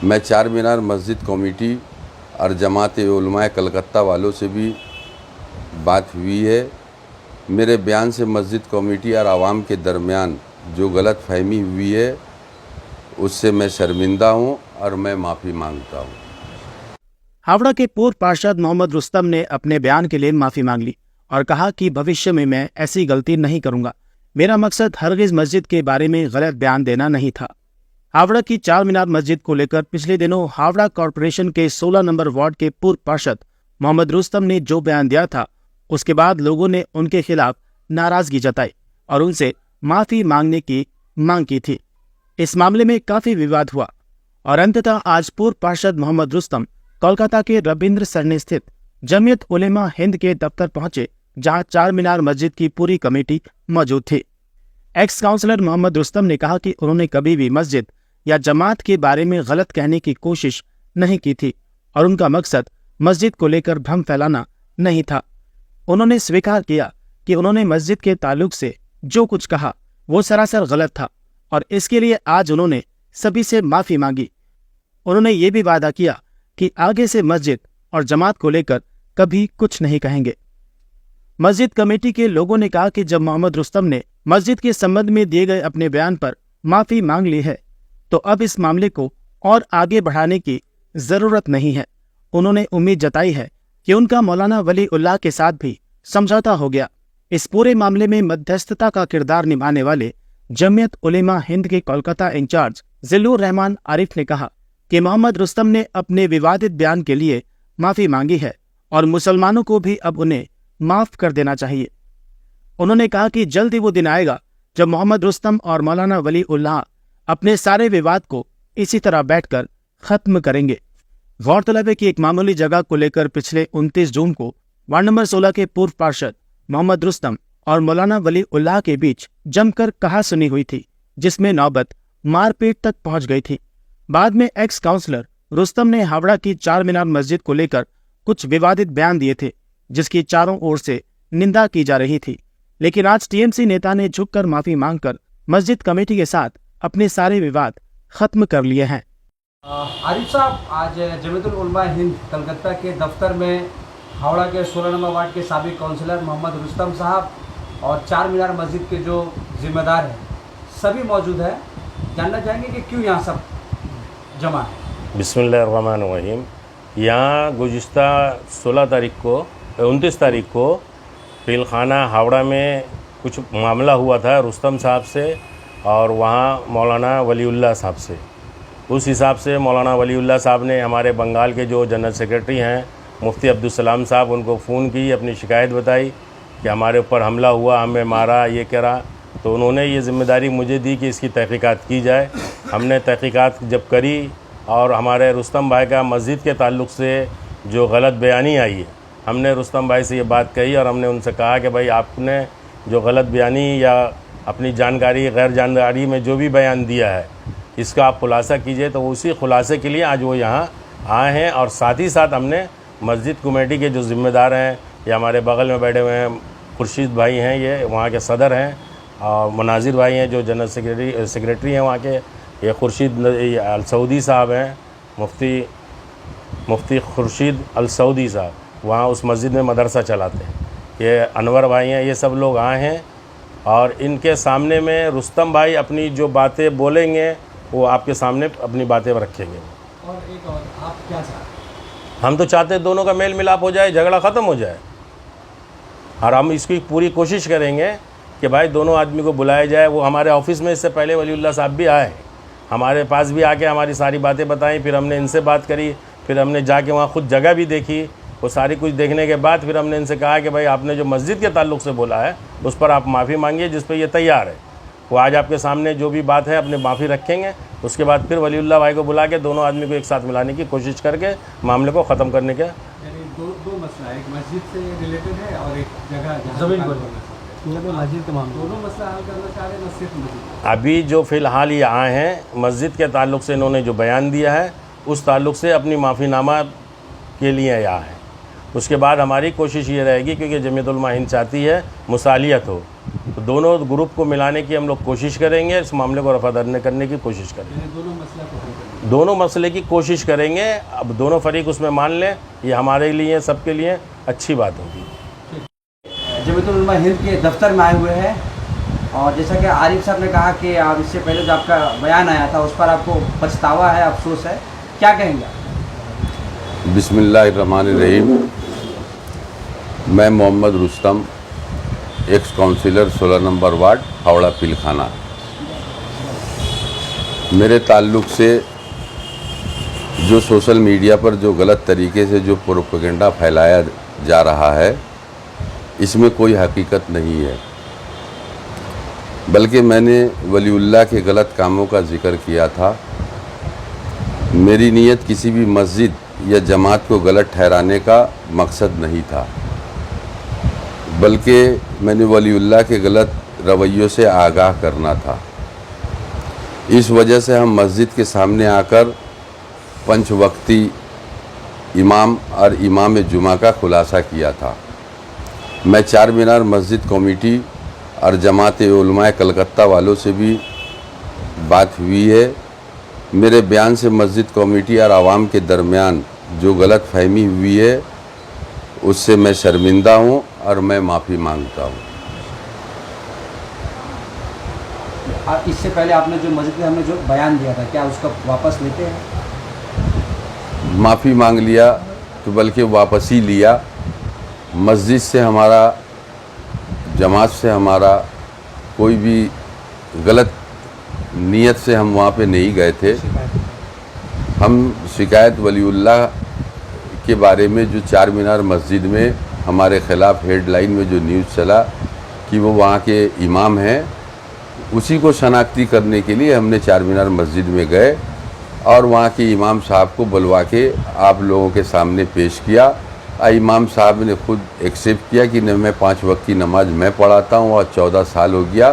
मैं चार मीनार मस्जिद कमेटी और जमात उलमाए कलकत्ता वालों से भी बात हुई है। मेरे बयान से मस्जिद कमेटी और आवाम के दरमियान जो गलत फहमी हुई है उससे मैं शर्मिंदा हूं और मैं माफ़ी मांगता हूं। हावड़ा के पूर्व पार्षद मोहम्मद रुस्तम ने अपने बयान के लिए माफी मांग ली और कहा कि भविष्य में मैं ऐसी गलती नहीं करूंगा। मेरा मकसद हरगिज मस्जिद के बारे में गलत बयान देना नहीं था। हावड़ा की चार मीनार मस्जिद को लेकर पिछले दिनों हावड़ा कॉरपोरेशन के 16 नंबर वार्ड के पूर्व पार्षद मोहम्मद रुस्तम ने जो बयान दिया था, उसके बाद लोगों ने उनके खिलाफ नाराजगी जताई और उनसे माफी मांगने की मांग की थी। इस मामले में काफी विवाद हुआ और अंततः आज पूर्व पार्षद मोहम्मद रुस्तम कोलकाता के रविंद्र सरनी स्थित जमीयत उलेमा हिंद के दफ्तर पहुंचे, जहां चार मीनार मस्जिद की पूरी कमेटी मौजूद थी। एक्स काउंसलर मोहम्मद रुस्तम ने कहा कि उन्होंने कभी भी मस्जिद या जमात के बारे में गलत कहने की कोशिश नहीं की थी और उनका मकसद मस्जिद को लेकर भ्रम फैलाना नहीं था। उन्होंने स्वीकार किया कि उन्होंने मस्जिद के ताल्लुक से जो कुछ कहा वो सरासर गलत था और इसके लिए आज उन्होंने सभी से माफी मांगी। उन्होंने ये भी वादा किया कि आगे से मस्जिद और जमात को लेकर कभी कुछ नहीं कहेंगे। मस्जिद कमेटी के लोगों ने कहा कि जब मोहम्मद रुस्तम ने मस्जिद के संबंध में दिए गए अपने बयान पर माफी मांग ली है तो अब इस मामले को और आगे बढ़ाने की जरूरत नहीं है। उन्होंने उम्मीद जताई है कि उनका मौलाना वली उल्लाह के साथ भी समझौता हो गया। इस पूरे मामले में मध्यस्थता का किरदार निभाने वाले जमीयत उलेमा हिंद के कोलकाता इंचार्ज जिल्लुर रहमान आरिफ ने कहा कि मोहम्मद रुस्तम ने अपने विवादित बयान के लिए माफी मांगी है और मुसलमानों को भी अब उन्हें माफ कर देना चाहिए। उन्होंने कहा कि जल्द ही वो दिन आएगा जब मोहम्मद रुस्तम और मौलाना वली उल्लाह अपने सारे विवाद को इसी तरह बैठकर खत्म करेंगे। गौरतलब है कि एक मामूली जगह को लेकर पिछले 29 जून को वार्ड नंबर 16 के पूर्व पार्षद मोहम्मद रुस्तम और मौलाना वली उल्लाह के बीच जमकर कहासुनी हुई थी, जिसमें नौबत मारपीट तक पहुंच गई थी। बाद में एक्स काउंसलर रुस्तम ने हावड़ा की चार मीनार मस्जिद को लेकर कुछ विवादित बयान दिए थे, जिसकी चारों ओर से निंदा की जा रही थी। लेकिन आज टीएमसी नेता ने झुककर माफी मांगकर मस्जिद कमेटी के साथ अपने सारे विवाद खत्म कर लिए हैं। आरिफ साहब, आज जमीयतुल उलमा हिंद कलकत्ता के दफ्तर में हावड़ा के 16 नंबर वार्ड के साबिक काउंसलर मोहम्मद रुस्तम साहब और चार मीनार मस्जिद के जो जिम्मेदार हैं सभी मौजूद हैं। जानना चाहेंगे कि क्यों यहाँ सब जमा है। बिस्मिल्लाहिर्रहमानिर्रहीम। यहाँ गुज़िश्ता 29 तारीख को पीलखाना हावड़ा में कुछ मामला हुआ था रुस्तम साहब से और वहाँ मौलाना वलीउल्लाह साहब से। उस हिसाब से मौलाना वलीउल्लाह साहब ने हमारे बंगाल के जो जनरल सेक्रेटरी हैं मुफ्ती अब्दुल सलाम साहब, उनको फ़ोन की, अपनी शिकायत बताई कि हमारे ऊपर हमला हुआ, हमें मारा, ये करा। तो उन्होंने ये ज़िम्मेदारी मुझे दी कि इसकी तहक़ीक़ात की जाए। हमने तहक़ीक़ात जब करी और हमारे रुस्तम भाई का मस्जिद के ताल्लुक़ से जो गलत बयानी आई है, हमने रुस्तम भाई से ये बात कही और हमने उनसे कहा कि भाई आपने जो गलत बयानी या अपनी जानकारी गैर जानकारी में जो भी बयान दिया है इसका आप खुलासा कीजिए। तो उसी खुलासे के लिए आज वो यहाँ आए हैं और साथ ही साथ हमने मस्जिद कमेटी के जो ज़िम्मेदार हैं, ये हमारे बगल में बैठे हुए हैं खुर्शीद भाई हैं, ये वहाँ के सदर हैं, और मुनाजिर भाई हैं जो जनरल सेक्रेटरी हैं वहाँ के, ये खुर्शीद अल सऊदी साहब हैं, मुफ्ती खुर्शीद अल सऊदी साहब वहाँ उस मस्जिद में मदरसा चलाते हैं, ये अनवर भाई हैं। ये सब लोग आए हैं और इनके सामने में रुस्तम भाई अपनी जो बातें बोलेंगे वो आपके सामने अपनी बातें रखेंगे। और एक और, आप क्या चाहते हैं? हम तो चाहते हैं दोनों का मेल मिलाप हो जाए, झगड़ा ख़त्म हो जाए और हम इसकी पूरी कोशिश करेंगे कि भाई दोनों आदमी को बुलाया जाए। वो हमारे ऑफिस में इससे पहले वलीउल्लाह साहब भी आए, हमारे पास भी आके हमारी सारी बातें बताई, फिर हमने इनसे बात करी, फिर हमने जाके वहाँ खुद जगह भी देखी। वो सारी कुछ देखने के बाद फिर हमने इनसे कहा कि भाई आपने जो मस्जिद के ताल्लुक़ से बोला है उस पर आप माफ़ी मांगिए, जिस पर ये तैयार है। वो आज आपके सामने जो भी बात है अपने माफ़ी रखेंगे, उसके बाद फिर वलीउल्लाह भाई को बुला के दोनों आदमी को एक साथ मिलाने की कोशिश करके मामले को ख़त्म करने का। यानी दो मसला, एक मस्जिद से रिलेटेड है और एक जगह ज़मीन पर मस्जिद के मामले, दोनों मसला हल करना चाह रहे हैं, सिर्फ मस्जिद। अभी जो फ़िलहाल ये आए हैं मस्जिद के ताल्लुक़ से इन्होंने जो बयान दिया है उस ताल्लुक़ से अपनी माफ़ीनामा के लिए यहाँ है। उसके बाद हमारी कोशिश ये रहेगी, क्योंकि जमीयत उलमा हिंद चाहती है मुसालियत हो, तो दोनों ग्रुप को मिलाने की हम लोग कोशिश करेंगे, इस मामले को रफ़ा दर्ज करने की कोशिश करेंगे। दोनों मसला को दोनों मसले की कोशिश करेंगे। अब दोनों फरीक उसमें मान लें, ये हमारे लिए सबके लिए अच्छी बात होगी। जमीयतुल उलमा हिंद के दफ्तर में आए हुए हैं और जैसा कि आरिफ साहब ने कहा कि आप इससे पहले जो आपका बयान आया था उस पर आपको पछतावा है, अफसोस है, क्या कहेंगे? बिस्मिल्लाहिर्रहमानिर्रहीम। मैं Mohammad Rustam, ex councillor 16 number ward, Howrah Pilkhana. मेरे ताल्लुक़ से जो सोशल मीडिया पर जो गलत तरीके से जो प्रोपेगेंडा फैलाया जा रहा है, इसमें कोई हकीकत नहीं है, बल्कि मैंने वलीउल्लाह के गलत कामों का जिक्र किया था। मेरी नीयत किसी भी मस्जिद या जमात को गलत ठहराने का मकसद नहीं था, बल्कि मैंने वलीउल्लाह के गलत रवैयों से आगाह करना था। इस वजह से हम मस्जिद के सामने आकर पंच वक्ती इमाम और इमाम जुमा का खुलासा किया था। मैं चार मीनार मस्जिद कमेटी और जमात उलमाए कलकत्ता वालों से भी बात हुई है। मेरे बयान से मस्जिद कमेटी और आवाम के दरमियान जो गलत फहमी हुई है, उससे मैं शर्मिंदा हूँ और मैं माफ़ी मांगता हूँ। इससे पहले आपने जो मस्जिद में हमने जो बयान दिया था, क्या उसका वापस लेते हैं? माफ़ी मांग लिया तो बल्कि वापस ही लिया। मस्जिद से हमारा, जमात से हमारा कोई भी गलत नीयत से हम वहाँ पे नहीं गए थे। हम शिकायत वलीउल्लाह के बारे में जो चार मीनार मस्जिद में हमारे ख़िलाफ़ हेडलाइन में जो न्यूज़ चला कि वो वहाँ के इमाम हैं, उसी को शनाख्ती करने के लिए हमने चार मीनार मस्जिद में गए और वहाँ के इमाम साहब को बुलवा के आप लोगों के सामने पेश किया। इमाम साहब ने खुद एक्सेप्ट किया कि मैं 5 वक्त की नमाज मैं पढ़ाता हूँ और 14 साल हो गया।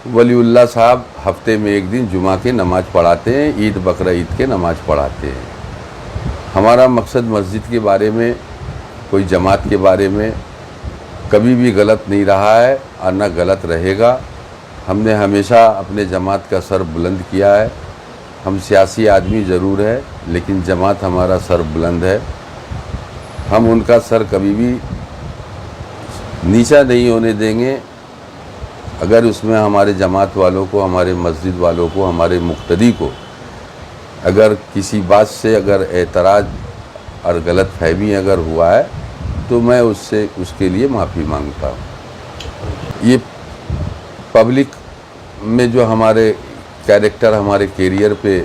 वलीउल्लाह साहब हफ्ते में एक दिन जुमा की नमाज पढ़ाते हैं, ईद बकरा ईद के नमाज पढ़ाते हैं। हमारा मकसद मस्जिद के बारे में, कोई जमात के बारे में कभी भी गलत नहीं रहा है और न गलत रहेगा। हमने हमेशा अपने जमात का सर बुलंद किया है। हम सियासी आदमी ज़रूर है, लेकिन जमात हमारा सर बुलंद है। हम उनका सर कभी भी नीचा नहीं होने देंगे। अगर उसमें हमारे जमात वालों को, हमारे मस्जिद वालों को, हमारे मुक्तदी को अगर किसी बात से अगर एतराज़ और गलत फहमी अगर हुआ है तो मैं उसके लिए माफ़ी मांगता हूँ। ये पब्लिक में जो हमारे कैरेक्टर, हमारे कैरियर पे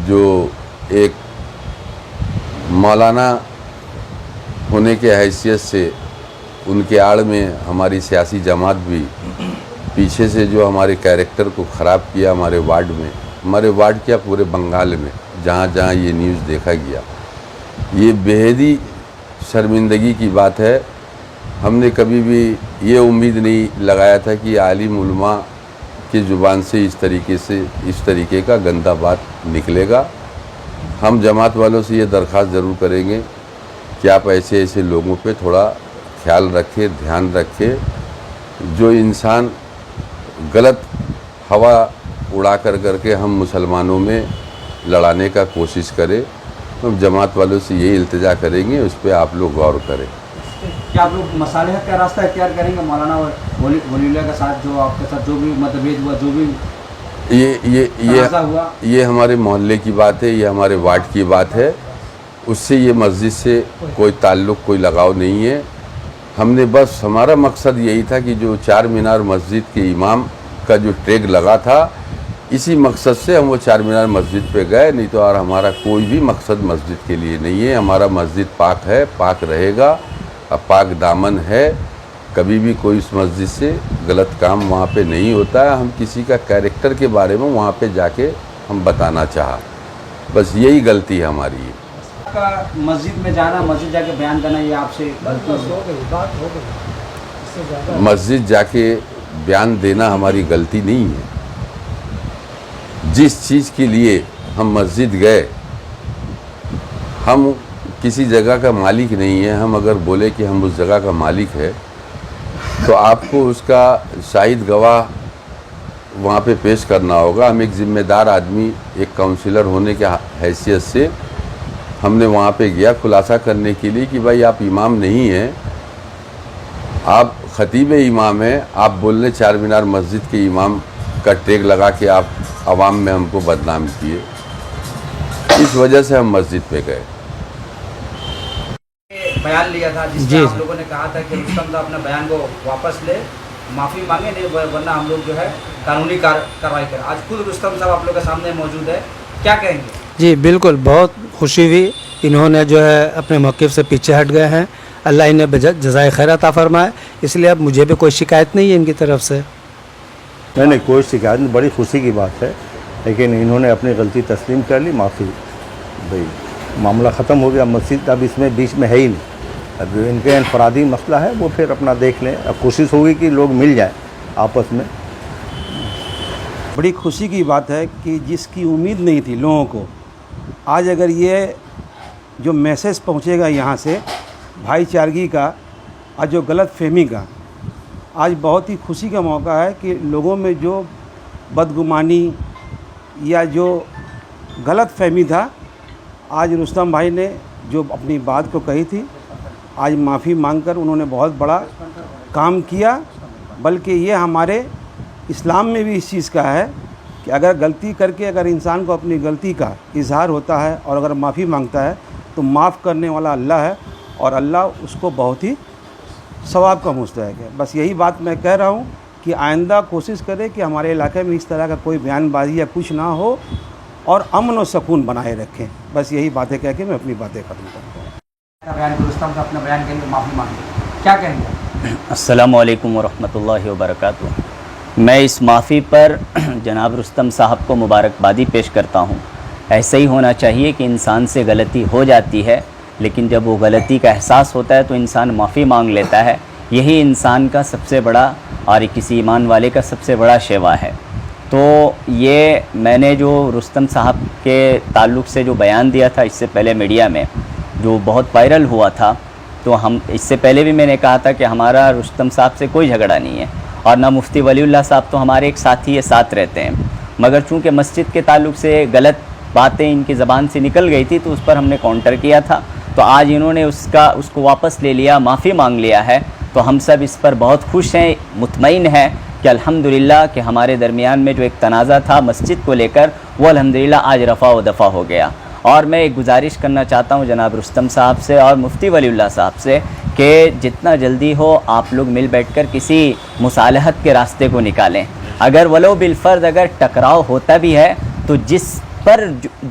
जो एक मौलाना होने के हैसियत से उनके आड़ में हमारी सियासी जमात भी पीछे से जो हमारे कैरेक्टर को ख़राब किया हमारे वार्ड में, हमारे वार्ड क्या पूरे बंगाल में जहाँ जहाँ ये न्यूज़ देखा गया, ये बेहद ही शर्मिंदगी की बात है। हमने कभी भी ये उम्मीद नहीं लगाया था कि आलिम उलमा की ज़ुबान से इस तरीके का गंदा बात निकलेगा। हम जमात वालों से ये दरख्वास्त ज़रूर करेंगे कि आप ऐसे लोगों पे थोड़ा ख्याल रखें, ध्यान रखें। जो इंसान गलत हवा उड़ा करके हम मुसलमानों में लड़ाने का कोशिश करे, तो हम जमात वालों से यही इल्तिजा करेंगे, उस पर आप लोग गौर करें। क्या आप लोग मसालिहत का रास्ता इख्तियार करेंगे मौलाना वलीउल्लाह के साथ, जो आपके साथ जो भी मतभेद हुआ, जो भी ये हमारे मोहल्ले की बात है, ये हमारे वार्ड की बात है, उससे ये मस्जिद से कोई ताल्लुक़, कोई लगाव नहीं है। हमने बस, हमारा मकसद यही था कि जो चार मीनार मस्जिद के इमाम का जो टैग लगा था, इसी मकसद से हम वो चार मीनार मस्जिद पे गए, नहीं तो और हमारा कोई भी मकसद मस्जिद के लिए नहीं है। हमारा मस्जिद पाक है, पाक रहेगा, पाक दामन है। कभी भी कोई इस मस्जिद से गलत काम वहाँ पे नहीं होता है। हम किसी का कैरेक्टर के बारे में वहाँ पे जाके हम बताना चाहा, बस यही गलती है हमारी। आपका मस्जिद में जाना, मस्जिद जाके बयान करना, ये आपसे गलती हो? मस्जिद जाके बयान देना हमारी गलती नहीं है। जिस चीज़ के लिए हम मस्जिद गए, हम किसी जगह का मालिक नहीं है। हम अगर बोले कि हम उस जगह का मालिक है, तो आपको उसका शाहिद गवाह वहाँ पे पेश करना होगा। हम एक ज़िम्मेदार आदमी, एक काउंसिलर होने के हैसियत से हमने वहाँ पे गया खुलासा करने के लिए कि भाई आप इमाम नहीं हैं, आप ख़तीब इमाम हैं, आप बोलने चार मीनार मस्जिद के इमाम का टैग लगा के आप आवाम में हमको बदनाम किए। इस वजह से हम मस्जिद पे गए। बयान लिया था जिसमें आप लोगों ने कहा था कि रुस्तम साहब अपने बयान को वापस ले, माफ़ी मांगे, नहीं वरना हम लोग जो है कानूनी कार्रवाई करें। आज खुद रुस्तम साहब आप लोग के सामने मौजूद है, क्या कहेंगे? जी बिल्कुल, बहुत खुशी हुई। इन्होंने जो है अपने मौक़िफ़ से पीछे हट गए हैं। अल्लाह इन्हें जज़ाए खैर अता फरमाए। इसलिए अब मुझे भी कोई शिकायत नहीं है इनकी तरफ से। नहीं, कोई शिकायत नहीं, बड़ी खुशी की बात है। लेकिन इन्होंने अपनी गलती तस्लीम कर ली, माफ़ी, भाई मामला ख़त्म हो गया। मस्जिद अब इसमें बीच में है ही नहीं। अब जो इनके इनफरादी मसला है वो फिर अपना देख लें। अब कोशिश होगी कि लोग मिल जाएं आपस में। बड़ी खुशी की बात है कि जिसकी उम्मीद नहीं थी लोगों को, आज अगर ये जो मैसेज पहुंचेगा यहाँ से भाईचारगी का और जो गलत फहमी का, आज बहुत ही खुशी का मौका है कि लोगों में जो बदगुमानी या जो गलत फहमी था, आज रुस्तम भाई ने जो अपनी बात को कही थी, आज माफ़ी मांगकर उन्होंने बहुत बड़ा काम किया। बल्कि ये हमारे इस्लाम में भी इस चीज़ का है कि अगर गलती करके अगर इंसान को अपनी गलती का इजहार होता है और अगर माफ़ी मांगता है तो माफ़ करने वाला अल्लाह है और अल्लाह उसको बहुत ही सवाब का मुस्तहिक है। बस यही बात मैं कह रहा हूँ कि आइंदा कोशिश करें कि हमारे इलाके में इस तरह का कोई बयानबाजी या कुछ ना हो और अमन और सुकून बनाए रखें। बस यही बातें कह के मैं अपनी बातें ख़त्म करता हूँ। बयान रुस्तम का अपना बयान के लिए माफ़ी मांगे, क्या कहेंगे? अस्सलामु अलैकुम वरहमतुल्लाहि वबरकातुहू। मैं इस माफ़ी पर जनाब रुस्तम साहब को मुबारकबादी पेश करता हूँ। ऐसा ही होना चाहिए कि इंसान से गलती हो जाती है, लेकिन जब वो गलती का एहसास होता है तो इंसान माफ़ी मांग लेता है। यही इंसान का सबसे बड़ा और किसी ईमान वाले का सबसे बड़ा शेवा है। तो ये मैंने जो रुस्तम साहब के ताल्लुक़ से जो बयान दिया था इससे पहले मीडिया में, जो बहुत वायरल हुआ था, तो हम इससे पहले भी मैंने कहा था कि हमारा रुस्तम साहब से कोई झगड़ा नहीं है और ना मुफ्ती वलीउल्लाह साहब तो हमारे एक साथी है, साथ रहते हैं। मगर चूँकि मस्जिद के ताल्लुक़ से गलत बातें इनकी ज़बान से निकल गई थी तो उस पर हमने काउंटर किया था। तो आज इन्होंने उसको वापस ले लिया, माफ़ी मांग लिया है। तो हम सब इस पर बहुत खुश हैं, मुतमईन हैं कि अल्हम्दुलिल्लाह कि हमारे दरमियान में जो एक तनाज़ा था मस्जिद को लेकर, वो अल्हम्दुलिल्लाह आज रफ़ा व दफ़ा हो गया। और मैं एक गुजारिश करना चाहता हूँ जनाब रुस्तम साहब से और मुफ्ती वलीउल्लाह साहब से कि जितना जल्दी हो आप लोग मिल बैठकर किसी मुसालहत के रास्ते को निकालें। अगर वलो बिलफ़र्द अगर टकराव होता भी है तो जिस पर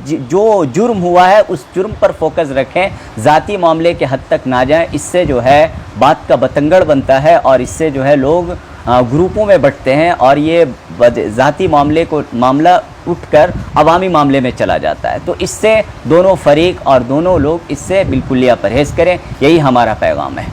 जो जुर्म हुआ है उस जुर्म पर फोकस रखें, ज़ाती मामले के हद तक ना जाएं। इससे जो है बात का बतंगड़ बनता है और इससे जो है लोग ग्रुपों में बंटते हैं और ये ज़ाती मामला उठकर अवामी मामले में चला जाता है। तो इससे दोनों फरीक और दोनों लोग इससे बिल्कुल परहेज़ करें, यही हमारा पैगाम है।